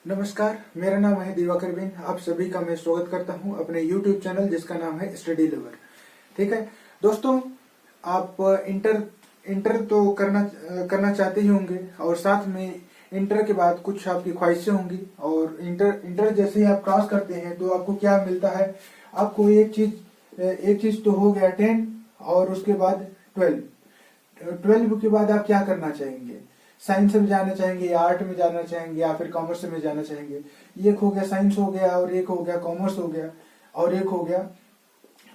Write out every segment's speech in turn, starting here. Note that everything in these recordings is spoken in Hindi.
नमस्कार, मेरा नाम है दिवाकर बिन। आप सभी का मैं स्वागत करता हूं अपने YouTube चैनल जिसका नाम है स्टडी लवर। ठीक है दोस्तों, आप इंटर तो करना चाहते ही होंगे और साथ में इंटर के बाद कुछ आपकी ख्वाहिशें होंगी। और इंटर जैसे ही आप क्रॉस करते हैं तो आपको क्या मिलता है? आपको एक चीज तो हो गया 10 और उसके बाद 12 के बाद आप क्या करना चाहेंगे? साइंस में जाना चाहेंगे या आर्ट में जाना चाहेंगे या फिर कॉमर्स में जाना चाहेंगे? एक हो गया साइंस हो गया और एक हो गया कॉमर्स हो गया और एक हो गया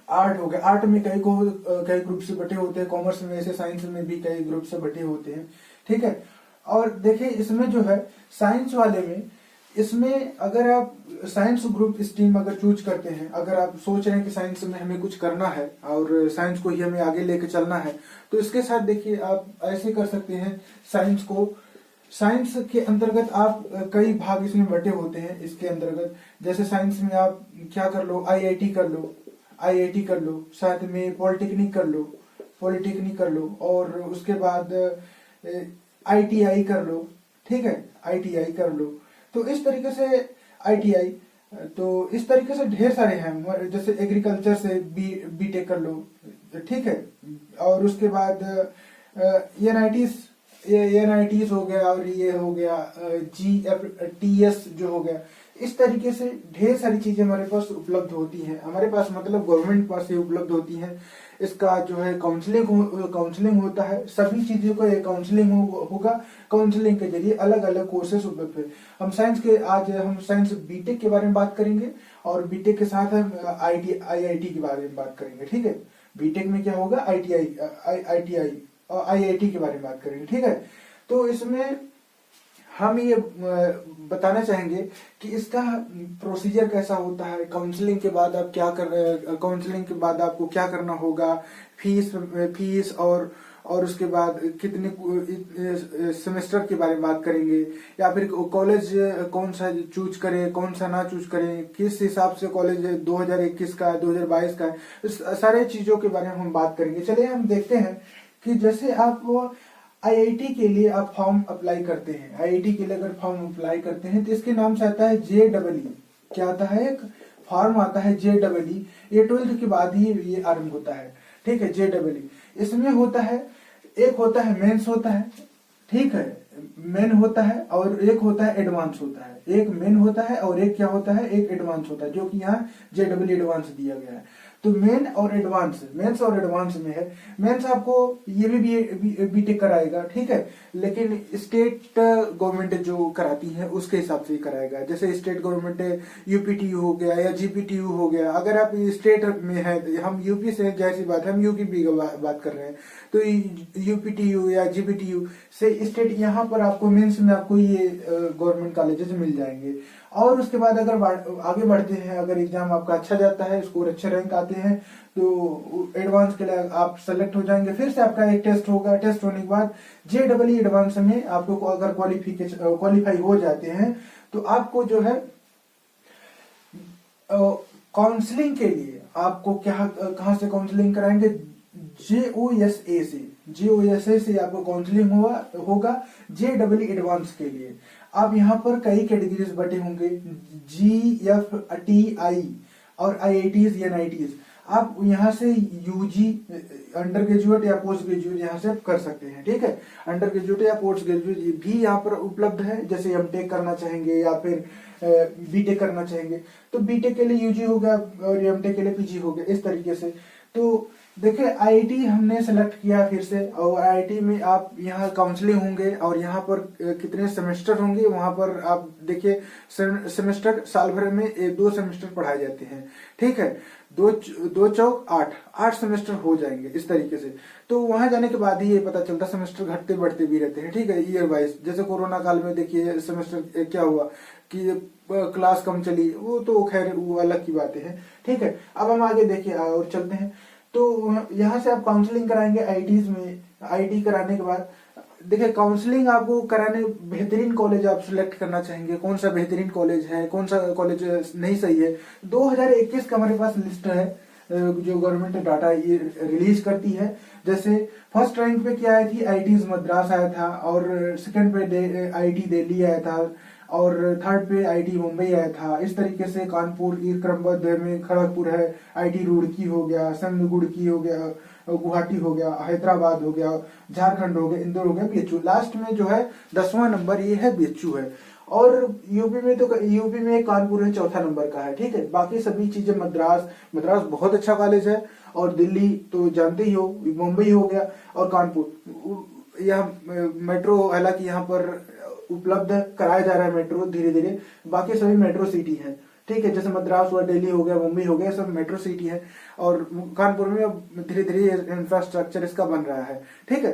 आर्ट हो गया। आर्ट में कई ग्रुप से बटे होते हैं, कॉमर्स में ऐसे साइंस में भी कई ग्रुप से बटे होते हैं। ठीक है, और देखिए इसमें जो है साइंस वाले में, इसमें अगर आप साइंस ग्रुप स्ट्रीम अगर चूज करते हैं, अगर आप सोच रहे हैं कि साइंस में हमें कुछ करना है और साइंस को ही हमें आगे लेके चलना है, तो इसके साथ देखिए आप ऐसे कर सकते हैं। साइंस के अंतर्गत आप कई भाग इसमें बटे होते हैं। इसके अंतर्गत जैसे साइंस में आप क्या कर लो, आईआईटी कर लो, साथ में पॉलिटेक्निक कर लो और उसके बाद आईटीआई कर लो। ठीक है, आईटीआई कर लो। तो इस तरीके से आईटीआई, तो इस तरीके से ढेर सारे हैं। जैसे एग्रीकल्चर से बीटेक कर लो। ठीक है, और उसके बाद एनआईटीज हो गया और ये हो गया जीएफटीएस जो हो गया। इस तरीके से ढेर सारी चीजें हमारे पास उपलब्ध होती हैं। हमारे पास मतलब गवर्नमेंट पास से उपलब्ध होती हैं। इसका जो है काउंसलिंग होता है। सभी चीजों का काउंसलिंग होगा। काउंसलिंग के जरिए अलग अलग कोर्सेज उपलब्ध है। हम साइंस बीटेक के बारे में बात करेंगे और बीटेक के साथ हम आईआईटी के बारे में बात करेंगे। ठीक है, बीटेक में क्या होगा, आईटीआई और आईआईटी के बारे में बात करेंगे। ठीक है, तो इसमें हम ये बताना चाहेंगे कि इसका प्रोसीजर कैसा होता है। काउंसलिंग के बाद आप काउंसलिंग के बाद आपको क्या करना होगा, फीस और उसके बाद कितने सेमेस्टर के बारे में बात करेंगे, या फिर कॉलेज कौन सा चूज करें, कौन सा ना चूज करें, किस हिसाब से कॉलेज 2021 का 2022 का, इस सारे चीजों के बारे में हम बात करेंगे। चलिए हम देखते हैं कि जैसे आप आईआईटी के लिए आप फॉर्म अप्लाई करते हैं। आईआईटी के लिए अगर फॉर्म अप्लाई करते हैं तो इसके नाम से आता है जेडबलई। क्या आता है? एक फॉर्म आता है जेडबलई। ये 12th के बाद ही ये आरंभ होता है। ठीक है, जेडबलई। इसमें होता है, एक होता है मेंस होता है। ठीक है, मेन होता है और एक होता है एडवांस होता है। एक मेन होता है और एक क्या होता है, एक एडवांस होता है, जो कि यहाँ जेडबलई एडवांस दिया गया है। तो मेंस और एडवांस में है। मेंस आपको ये भी बीटेक कराएगा। ठीक है, लेकिन स्टेट गवर्नमेंट जो कराती है उसके हिसाब से ही कराएगा। जैसे स्टेट गवर्नमेंट यूपीटीयू हो गया या जीपीटीयू हो गया। अगर आप स्टेट में है, हम यूपी से, जैसी बात है हम यूपी की बात कर रहे हैं, तो यूपीटीयू या जीपीटीयू से स्टेट, यहाँ पर आपको मेंस में आपको ये गवर्नमेंट कॉलेजेस मिल जाएंगे। और उसके बाद अगर आगे बढ़ते हैं, अगर एग्जाम आपका अच्छा जाता है, स्कोर अच्छे रैंक आते हैं, तो एडवांस के लिए आप सेलेक्ट हो जाएंगे। फिर से आपका एक टेस्ट होगा। टेस्ट होने के बाद जेडबलई एडवांस में आपको अगर क्वालिफाई हो जाते हैं तो आपको जो है काउंसलिंग के लिए आपको कहां से काउंसलिंग कराएंगे? जेओएसए से आपको काउंसलिंग होगा जेडबलई एडवांस के लिए। आप यहाँ पर कई कैटेगरीज बटे होंगे, जीएफटीआई और आईआईटीज, एनआईटीज। आप यहाँ से यूजी, अंडर ग्रेजुएट या पोस्ट ग्रेजुएट यहाँ से कर सकते हैं। ठीक है, अंडर ग्रेजुएट या पोस्ट ग्रेजुएट भी यहाँ पर उपलब्ध है। जैसे एमटेक करना चाहेंगे या फिर बीटेक करना चाहेंगे तो बीटेक के लिए यूजी हो गया और एमटेक के लिए पीजी हो गया, इस तरीके से। तो देखिए आईआईटी हमने सेलेक्ट किया फिर से, और आईआईटी में आप यहाँ काउंसलिंग होंगे और यहाँ पर कितने सेमेस्टर होंगे वहां पर आप देखिए। सेमेस्टर साल भर में 2 सेमेस्टर पढ़ाए जाते हैं। ठीक है, 2 चौक 8 सेमेस्टर हो जाएंगे इस तरीके से। तो वहां जाने के बाद ही ये पता चलता, सेमेस्टर घटते बढ़ते भी रहते हैं। ठीक है, ईयर वाइज। जैसे कोरोना काल में देखिए सेमेस्टर क्या हुआ कि क्लास कम चली, वो तो खैर वो अलग की बातें हैं। ठीक है, अब हम आगे देखिए और चलते हैं। तो यहाँ से आप काउंसलिंग कराएंगे आईआईटीज में। आईआईटी कराने के बाद देखिए काउंसलिंग आपको कराने, बेहतरीन कॉलेज आप सिलेक्ट करना चाहेंगे। कौन सा बेहतरीन कॉलेज है, कौन सा कॉलेज नहीं सही है। 2021 का हमारे पास लिस्ट है जो गवर्नमेंट डाटा ये रिलीज करती है। जैसे फर्स्ट रैंक पे क्या आई थी, आईआईटीज मद्रास आया था, और सेकंड पे आईआईटी दिल्ली आया था, और थर्ड पे आईटी मुंबई आया था। इस तरीके से कानपुर क्रमबद्ध में खड़गपुर है, आईटी रुड़की हो गया, संघ गुड़की हो गया, गुवाहाटी हो गया, हैदराबाद हो गया, झारखंड हो गया, इंदौर हो गया, बीएचयू। लास्ट में जो है 10वां नंबर ये है बीएचयू है। और यूपी में कानपुर है, चौथा नंबर का है। ठीक है, बाकी सभी चीजें मद्रास बहुत अच्छा कॉलेज है। और दिल्ली तो जानते ही हो, मुंबई हो गया और कानपुर। यह मेट्रो हालांकि यहाँ पर उपलब्ध कराया जा रहा है मेट्रो धीरे धीरे। बाकी सभी मेट्रो सिटी है। ठीक है, जैसे मद्रास हुआ, दिल्ली हो गया, मुंबई हो गया, सब मेट्रो सिटी है। और कानपुर में अब धीरे धीरे इंफ्रास्ट्रक्चर इसका बन रहा है। ठीक है,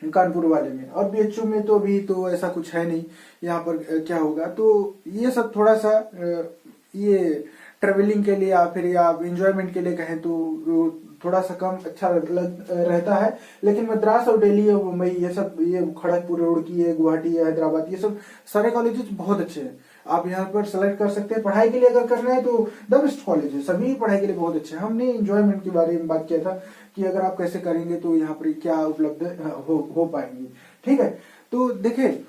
कानपुर वाले में। और बीएचयू में तो अभी तो ऐसा कुछ है नहीं। यहाँ पर क्या होगा, तो ये सब थोड़ा सा ये ट्रेवलिंग के लिए या फिर आप इंजॉयमेंट के लिए कहें तो थोड़ा सा कम अच्छा रहता है। लेकिन मद्रास और दिल्ली और मुंबई ये सब, ये खड़गपुर, रुड़की है, गुवाहाटी है, हैदराबाद, ये सब सारे कॉलेजेस बहुत अच्छे हैं। आप यहाँ पर सेलेक्ट कर सकते हैं। पढ़ाई के लिए अगर करना है तो द बेस्ट कॉलेज है, सभी पढ़ाई के लिए बहुत अच्छे हैं। हमने इंजॉयमेंट के बारे में बात किया था कि अगर आप कैसे करेंगे तो यहाँ पर क्या उपलब्ध हो पाएंगे। ठीक है, तो देखिए,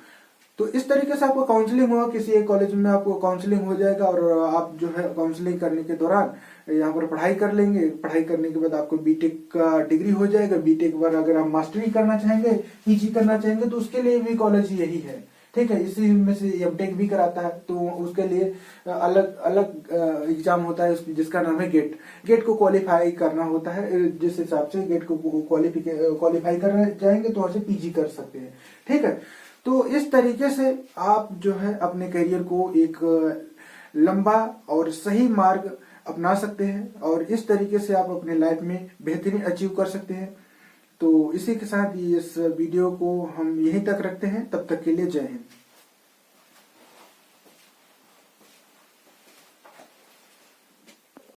तो इस तरीके से आपको काउंसलिंग होगा, किसी एक कॉलेज में आपको काउंसलिंग हो जाएगा और आप जो है काउंसलिंग करने के दौरान यहाँ पर पढ़ाई कर लेंगे। पढ़ाई करने के बाद आपको बीटेक का डिग्री हो जाएगा। बीटेक पर अगर आप मास्टरी करना चाहेंगे, पीजी करना चाहेंगे तो उसके लिए भी कॉलेज यही है। ठीक है, इसी में से एमटेक भी कराता है, तो उसके लिए अलग अलग एग्जाम होता है जिसका नाम है गेट को क्वालिफाई करना होता है। जिस हिसाब से गेट को क्वालिफाई कर जाएंगे तो वहां से पीजी कर सकते हैं। ठीक है, तो इस तरीके से आप जो है अपने करियर को एक लंबा और सही मार्ग अपना सकते हैं और इस तरीके से आप अपने लाइफ में बेहतरीन अचीव कर सकते हैं। तो इसी के साथ इस वीडियो को हम यहीं तक रखते हैं। तब तक के लिए जय हिंद।